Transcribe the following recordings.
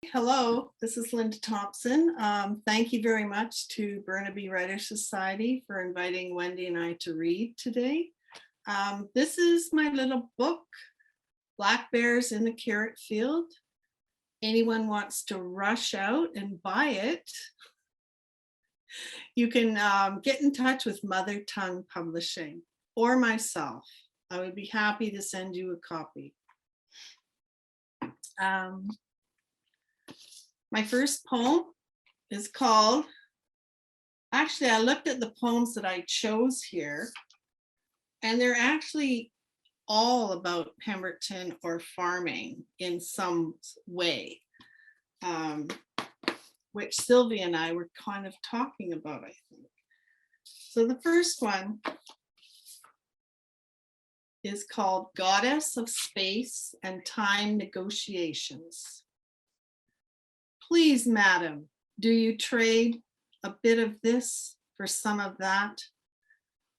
Hello, this is Linda Thompson. Thank you very much to Burnaby Writers Society for inviting Wendy and I to read today. This is my little book, Black Bears in the Carrot Field. Anyone wants to rush out and buy it, you can get in touch with Mother Tongue Publishing or myself. I would be happy to send you a copy. My first poem is called, actually I looked at the poems that I chose here, and they're actually all about Pemberton or farming in some way, which Sylvia and I were kind of talking about, I think. So the first one is called Goddess of Space and Time Negotiations. Please, madam, do you trade a bit of this for some of that?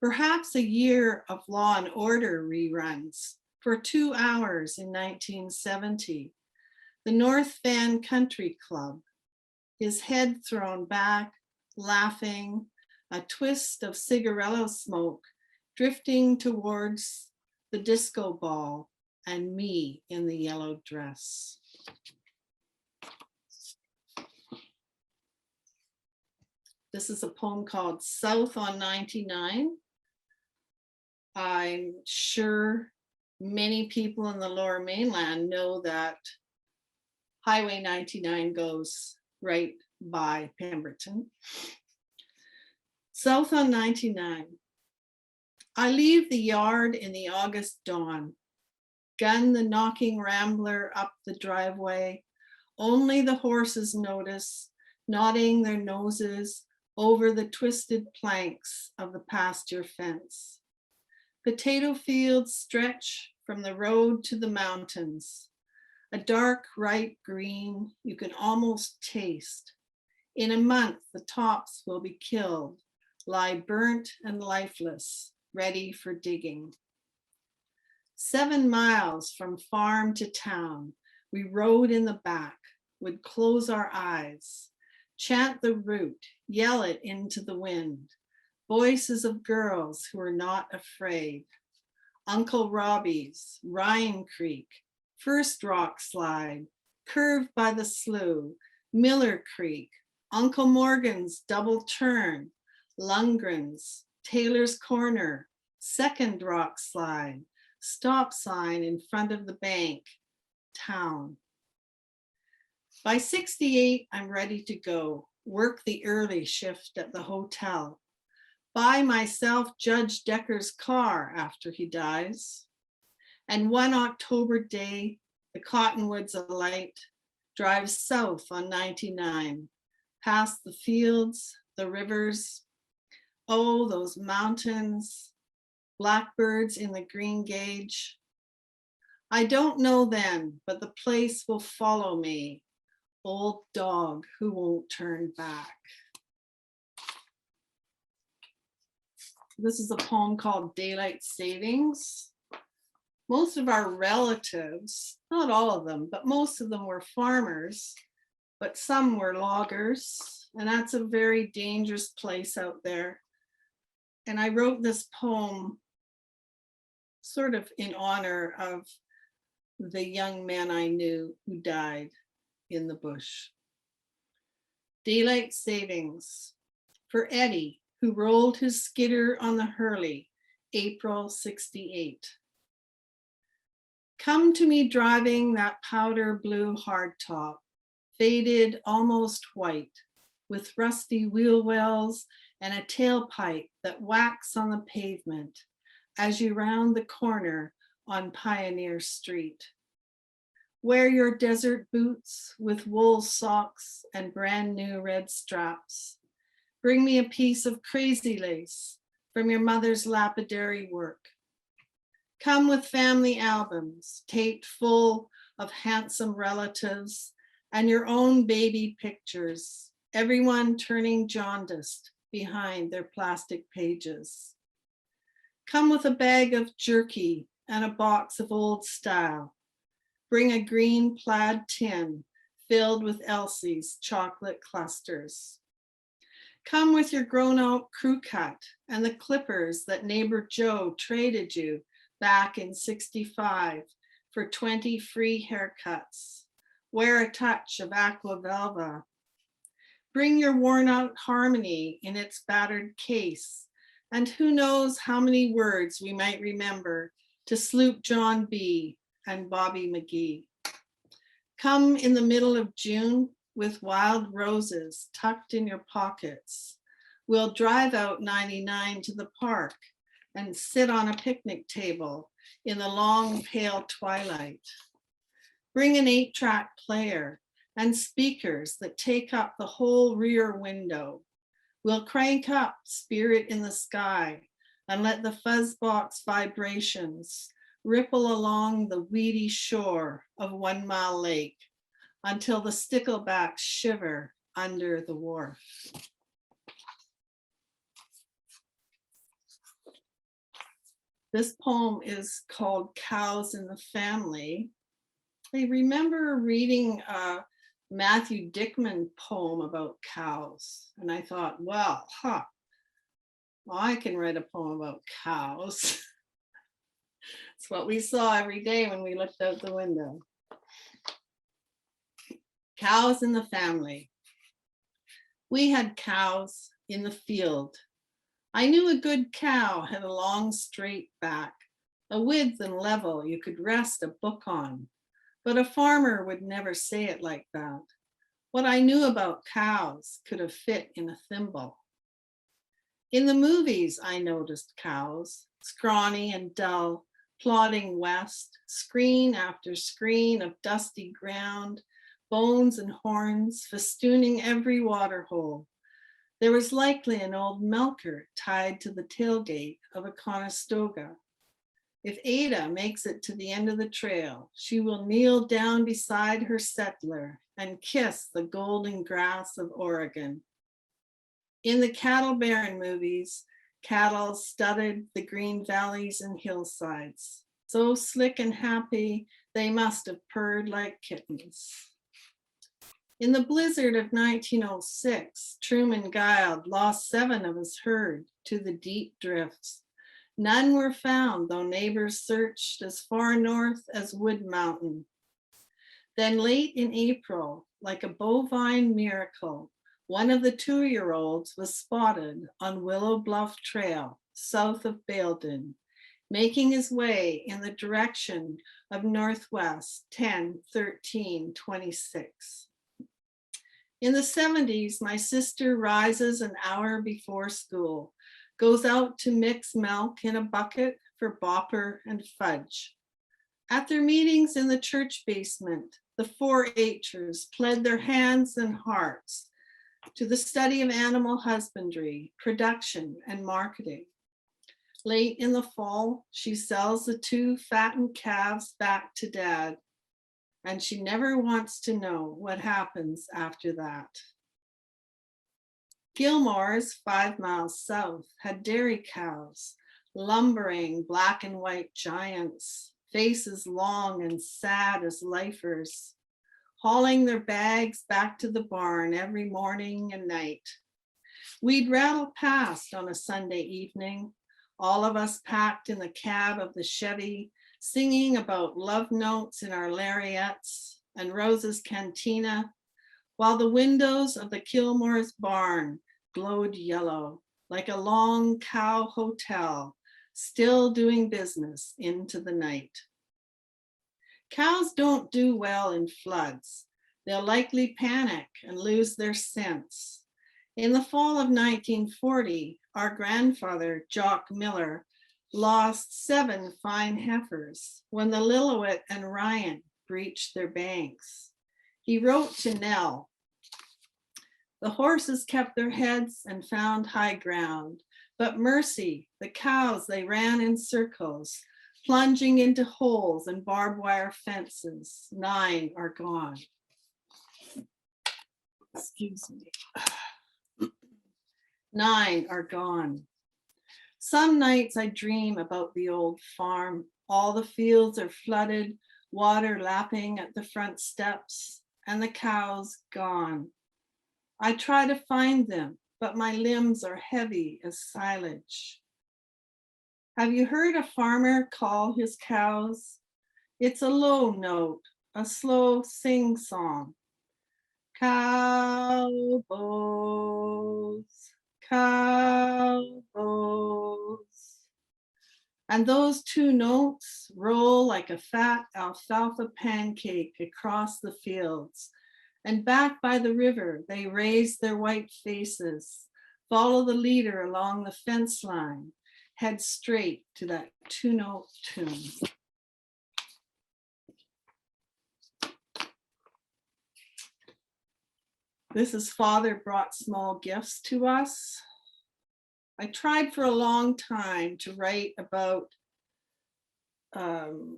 Perhaps a year of Law and Order reruns for 2 hours in 1970. The North Van Country Club, his head thrown back, laughing, a twist of cigarillo smoke drifting towards the disco ball, and me in the yellow dress. This is a poem called South on 99. I'm sure many people in the Lower Mainland know that Highway 99 goes right by Pemberton. South on 99. I leave the yard in the August dawn, gun the knocking rambler up the driveway. Only the horses notice, nodding their noses over the twisted planks of the pasture fence. Potato fields stretch from the road to the mountains, a dark ripe green you can almost taste. In a month, the tops will be killed, lie burnt and lifeless, ready for digging. 7 miles from farm to town, we rode in the back, would close our eyes, chant the route, yell it into the wind. Voices of girls who are not afraid. Uncle Robbie's, Ryan Creek, First Rock Slide, curved by the slough, Miller Creek, Uncle Morgan's double turn, Lundgren's, Taylor's Corner, Second Rock Slide, stop sign in front of the bank, town. By 68, I'm ready to go, work the early shift at the hotel, buy myself Judge Decker's car after he dies. And one October day, the cottonwoods alight, drive south on 99, past the fields, the rivers, oh, those mountains, blackbirds in the green gauge. I don't know then, but the place will follow me. Old dog who won't turn back. This is a poem called Daylight Savings. Most of our relatives, not all of them, but most of them were farmers, but some were loggers, and that's a very dangerous place out there. And I wrote this poem sort of in honor of the young man I knew who died in the bush. Daylight savings for Eddie, who rolled his skidder on the Hurley, April 68. Come to me driving that powder blue hardtop, faded almost white, with rusty wheel wells and a tailpipe that whacks on the pavement as you round the corner on Pioneer Street. Wear your desert boots with wool socks and brand new red straps. Bring me a piece of crazy lace from your mother's lapidary work. Come with family albums taped full of handsome relatives and your own baby pictures, everyone turning jaundiced behind their plastic pages. Come with a bag of jerky and a box of old style. Bring a green plaid tin filled with Elsie's chocolate clusters. Come with your grown-out crew cut and the clippers that neighbor Joe traded you back in '65 for 20 free haircuts. Wear a touch of aqua velva. Bring your worn-out harmony in its battered case, and who knows how many words we might remember to Sloop John B. and Bobby McGee. Come in the middle of June with wild roses tucked in your pockets. We'll drive out 99 to the park and sit on a picnic table in the long pale twilight. Bring an 8-track player and speakers that take up the whole rear window. We'll crank up Spirit in the Sky and let the fuzzbox vibrations ripple along the weedy shore of 1 Mile Lake until the sticklebacks shiver under the wharf. This poem is called Cows in the Family. I remember reading a Matthew Dickman poem about cows, and I thought, well, I can write a poem about cows. It's what we saw every day when we looked out the window. Cows in the family. We had cows in the field. I knew a good cow had a long straight back, a width and level you could rest a book on, but a farmer would never say it like that. What I knew about cows could have fit in a thimble. In the movies, I noticed cows, scrawny and dull, plodding west, screen after screen of dusty ground, bones and horns festooning every waterhole. There was likely an old milker tied to the tailgate of a Conestoga. If Ada makes it to the end of the trail, she will kneel down beside her settler and kiss the golden grass of Oregon. In the cattle baron movies, cattle studded the green valleys and hillsides. So slick and happy, they must have purred like kittens. In the blizzard of 1906, Truman Guild lost 7 of his herd to the deep drifts. None were found, though neighbors searched as far north as Wood Mountain. Then late in April, like a bovine miracle, one of the 2-year-olds was spotted on Willow Bluff Trail, south of Baildon, making his way in the direction of Northwest 10-13-26. In the 70s, my sister rises an hour before school, goes out to mix milk in a bucket for Bopper and Fudge. At their meetings in the church basement, the 4-H'ers pled their hands and hearts to the study of animal husbandry, production, and marketing. Late in the fall, she sells the 2 fattened calves back to Dad, and she never wants to know what happens after that. Gilmore's 5 miles south had dairy cows, lumbering black and white giants, faces long and sad as lifers, hauling their bags back to the barn every morning and night. We'd rattle past on a Sunday evening, all of us packed in the cab of the Chevy, singing about love notes in our lariats and Rose's cantina, while the windows of the Kilmore's barn glowed yellow, like a long cow hotel, still doing business into the night. Cows don't do well in floods. They'll likely panic and lose their sense. In the fall of 1940, our grandfather, Jock Miller, lost 7 fine heifers when the Lillooet and Ryan breached their banks. He wrote to Nell, "The horses kept their heads and found high ground, but mercy, the cows, they ran in circles, plunging into holes and barbed wire fences. 9 are gone." Excuse me. 9 are gone. Some nights I dream about the old farm. All the fields are flooded, water lapping at the front steps. and the cows gone. I try to find them, but my limbs are heavy as silage. Have you heard a farmer call his cows? It's a low note, a slow sing-song. Cowboys, cowboys. And those two notes roll like a fat alfalfa pancake across the fields. And back by the river, they raise their white faces, follow the leader along the fence line, head straight to that two-note tune. This is Father Brought Small Gifts to Us. I tried for a long time to write about the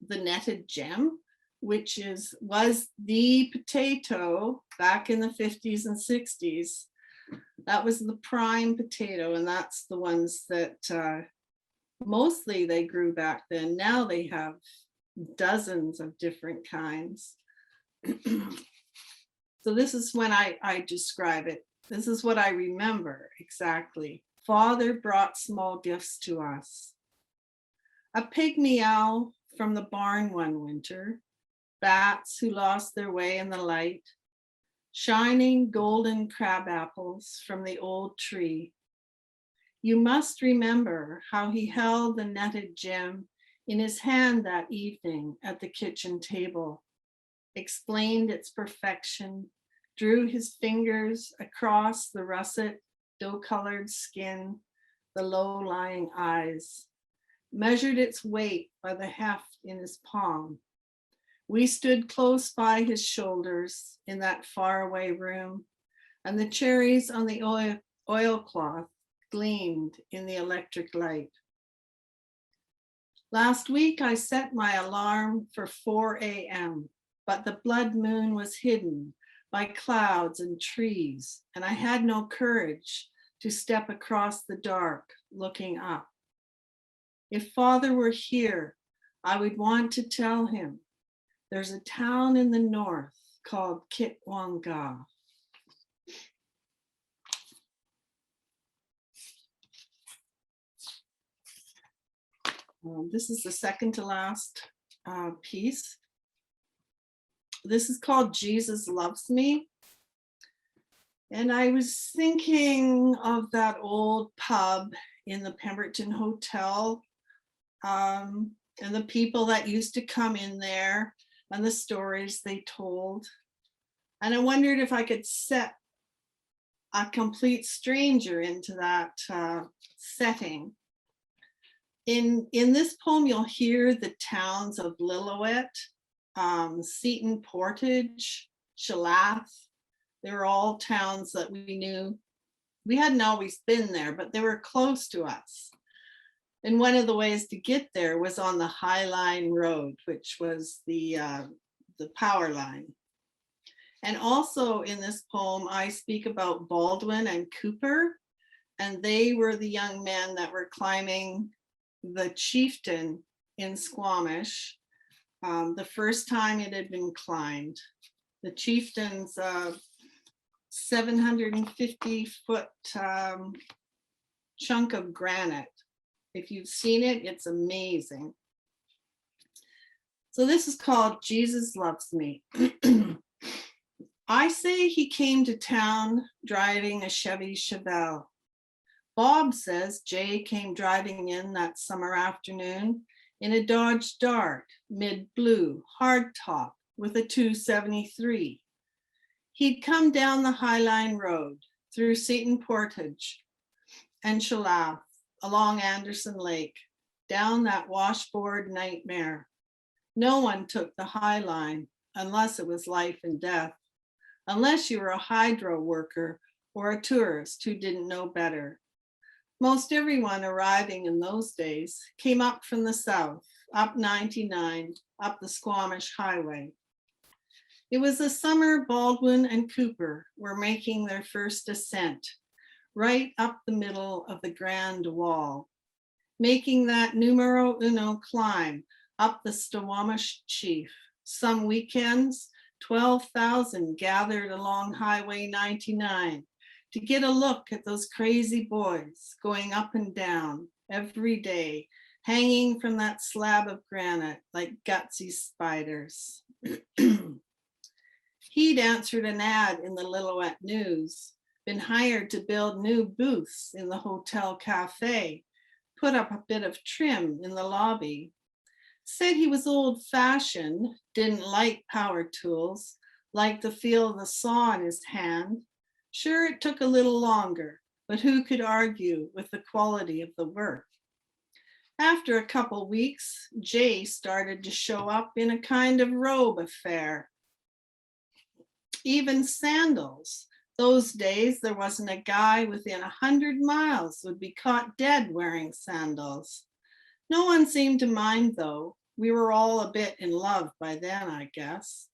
netted gem, which was the potato back in the 50s and 60s. That was the prime potato, and that's the ones that mostly they grew back then. Now they have dozens of different kinds. So this is when I describe it. This is what I remember exactly. Father brought small gifts to us. A pygmy owl from the barn one winter, bats who lost their way in the light, shining golden crab apples from the old tree. You must remember how he held the netted gem in his hand that evening at the kitchen table, explained its perfection, drew his fingers across the russet, dough-colored skin, the low-lying eyes, measured its weight by the heft in his palm. We stood close by his shoulders in that faraway room, and the cherries on the oilcloth gleamed in the electric light. Last week, I set my alarm for 4 a.m., but the blood moon was hidden by clouds and trees, and I had no courage to step across the dark looking up. If Father were here, I would want to tell him there's a town in the north called Kitwanga. This is the second to last piece. This is called Jesus Loves Me. And I was thinking of that old pub in the Pemberton Hotel, and the people that used to come in there and the stories they told. And I wondered if I could set a complete stranger into that setting. In this poem, you'll hear the towns of Lillooet, Seton Portage, Tseshaht. They were all towns that we knew. We hadn't always been there, but they were close to us. And one of the ways to get there was on the High Line Road, which was the power line. And also in this poem, I speak about Baldwin and Cooper, and they were the young men that were climbing the Chieftain in Squamish. The first time it had been climbed. The Chieftain's 750-foot chunk of granite. If you've seen it, it's amazing. So this is called Jesus Loves Me. I say he came to town driving a Chevy Chevelle. Bob says Jay came driving in that summer afternoon in a Dodge Dart, mid-blue, hardtop with a 273. He'd come down the High Line Road through Seton Portage and Tseshaht, along Anderson Lake, down that washboard nightmare. No one took the High Line unless it was life and death, unless you were a hydro worker or a tourist who didn't know better. Most everyone arriving in those days came up from the south, up 99, up the Squamish Highway. It was the summer Baldwin and Cooper were making their first ascent, right up the middle of the Grand Wall, making that numero uno climb up the Squamish Chief. Some weekends, 12,000 gathered along Highway 99 to get a look at those crazy boys going up and down every day, hanging from that slab of granite like gutsy spiders. He'd answered an ad in the Lillooet News, been hired to build new booths in the hotel cafe, put up a bit of trim in the lobby. Said he was old-fashioned, didn't like power tools, liked the feel of the saw in his hand. Sure, it took a little longer, but who could argue with the quality of the work? After a couple weeks, Jay started to show up in a kind of robe affair. Even sandals. Those days, there wasn't a guy within 100 miles would be caught dead wearing sandals. No one seemed to mind, though. We were all a bit in love by then, I guess.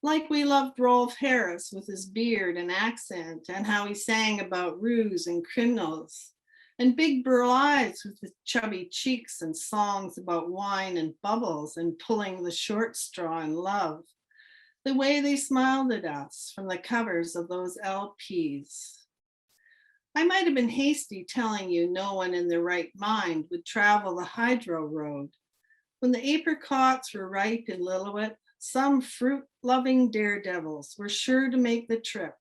Like we loved Rolf Harris with his beard and accent and how he sang about ruse and criminals, and Big Burl Eyes with his chubby cheeks and songs about wine and bubbles and pulling the short straw in love. The way they smiled at us from the covers of those LPs. I might have been hasty telling you no one in their right mind would travel the hydro road. When the apricots were ripe in Lillooet, some fruit-loving daredevils were sure to make the trip,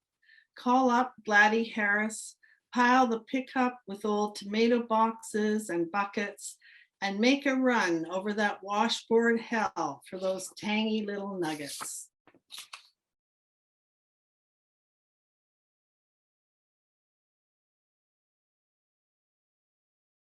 call up Gladys Harris, pile the pickup with old tomato boxes and buckets, and make a run over that washboard hell for those tangy little nuggets.